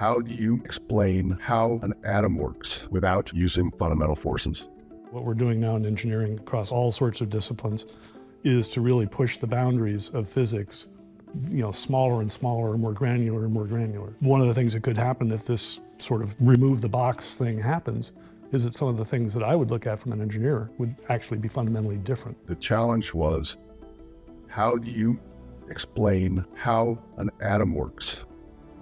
How do you explain how an atom works without using fundamental forces? What we're doing now in engineering across all sorts of disciplines is to really push the boundaries of physics, smaller and smaller, more granular and more granular. One of the things that could happen if this sort of remove the box thing happens is that some of the things that I would look at from an engineer would actually be fundamentally different. The challenge was, how do you explain how an atom works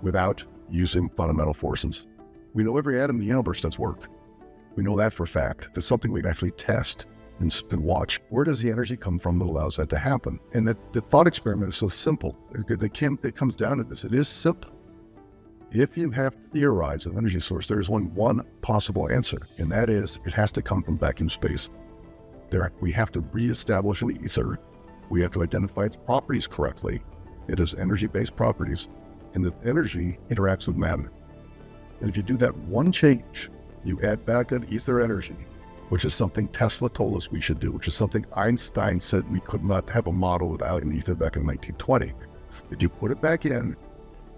without using fundamental forces? We know every atom in the universe does work. We know that for a fact. That's something we can actually test and watch. Where does the energy come from that allows that to happen? And the thought experiment is so simple. It comes down to this. It is simple. If you have theorized an energy source, there is one possible answer, and that is it has to come from vacuum space. We have to reestablish an ether. We have to identify its properties correctly. It has energy-based properties, and the energy interacts with matter. And if you do that one change, you add back an ether energy, which is something Tesla told us we should do, which is something Einstein said we could not have a model without an ether back in 1920. If you put it back in,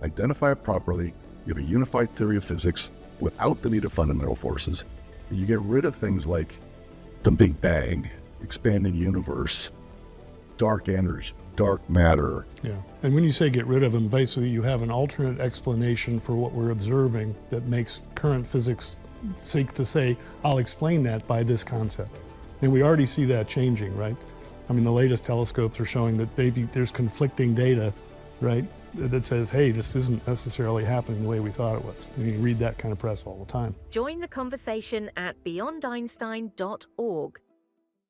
identify it properly, you have a unified theory of physics without the need of fundamental forces, and you get rid of things like the Big Bang, expanding universe, dark energy, dark matter. Yeah, and when you say get rid of them, basically you have an alternate explanation for what we're observing that makes current physics seek to say, I'll explain that by this concept. And we already see that changing, right? I mean, the latest telescopes are showing that maybe there's conflicting data, right, that says, hey, this isn't necessarily happening the way we thought it was. And you read that kind of press all the time. Join the conversation at beyondeinstein.org.